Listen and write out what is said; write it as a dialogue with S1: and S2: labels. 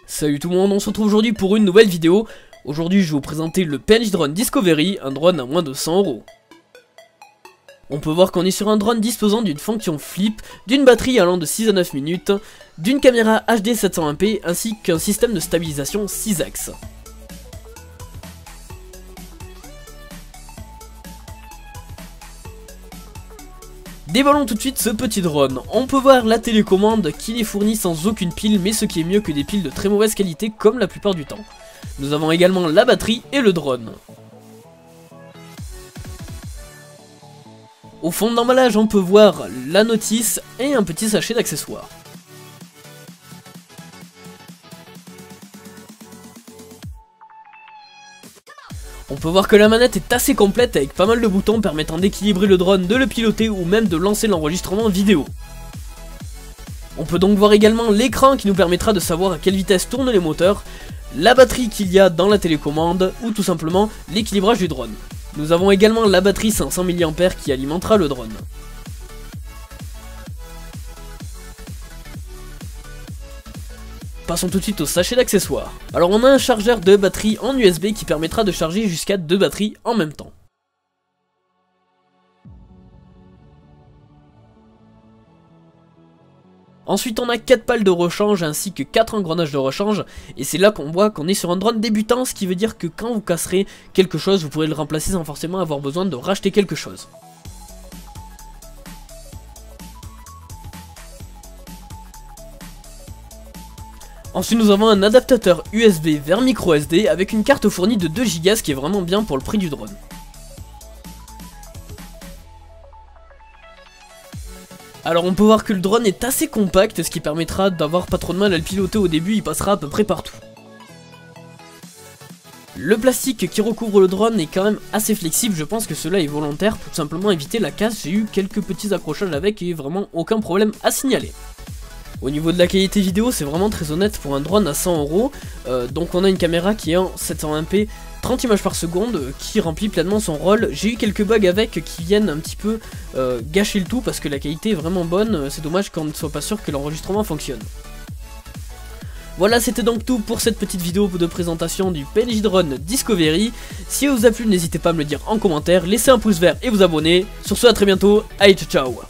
S1: Salut tout le monde, on se retrouve aujourd'hui pour une nouvelle vidéo. Aujourd'hui je vais vous présenter le PNJ Drone Discovery, un drone à moins de 100 €. On peut voir qu'on est sur un drone disposant d'une fonction flip, d'une batterie allant de 6 à 9 minutes, d'une caméra HD 720p ainsi qu'un système de stabilisation 6 axes. Dévoilons tout de suite ce petit drone. On peut voir la télécommande qui est fournie sans aucune pile, mais ce qui est mieux que des piles de très mauvaise qualité comme la plupart du temps. Nous avons également la batterie et le drone. Au fond de l'emballage, on peut voir la notice et un petit sachet d'accessoires. On peut voir que la manette est assez complète avec pas mal de boutons permettant d'équilibrer le drone, de le piloter ou même de lancer l'enregistrement vidéo. On peut donc voir également l'écran qui nous permettra de savoir à quelle vitesse tournent les moteurs, la batterie qu'il y a dans la télécommande ou tout simplement l'équilibrage du drone. Nous avons également la batterie 500 mAh qui alimentera le drone. Passons tout de suite au sachet d'accessoires. Alors on a un chargeur de batterie en USB qui permettra de charger jusqu'à 2 batteries en même temps. Ensuite on a 4 pales de rechange ainsi que 4 engrenages de rechange, et c'est là qu'on voit qu'on est sur un drone débutant, ce qui veut dire que quand vous casserez quelque chose, vous pourrez le remplacer sans forcément avoir besoin de racheter quelque chose. Ensuite nous avons un adaptateur USB vers micro SD avec une carte fournie de 2 Go, ce qui est vraiment bien pour le prix du drone. Alors on peut voir que le drone est assez compact, ce qui permettra d'avoir pas trop de mal à le piloter au début, il passera à peu près partout. Le plastique qui recouvre le drone est quand même assez flexible, je pense que cela est volontaire pour tout simplement éviter la casse, j'ai eu quelques petits accrochages avec et vraiment aucun problème à signaler. Au niveau de la qualité vidéo, c'est vraiment très honnête pour un drone à 100 €. Donc on a une caméra qui est en 720p 30 images par seconde qui remplit pleinement son rôle. J'ai eu quelques bugs avec qui viennent un petit peu gâcher le tout parce que la qualité est vraiment bonne. C'est dommage qu'on ne soit pas sûr que l'enregistrement fonctionne. Voilà, c'était donc tout pour cette petite vidéo de présentation du PNJ Drone Discovery. Si elle vous a plu, n'hésitez pas à me le dire en commentaire, laissez un pouce vert et vous abonner. Sur ce, à très bientôt, allez ciao ciao.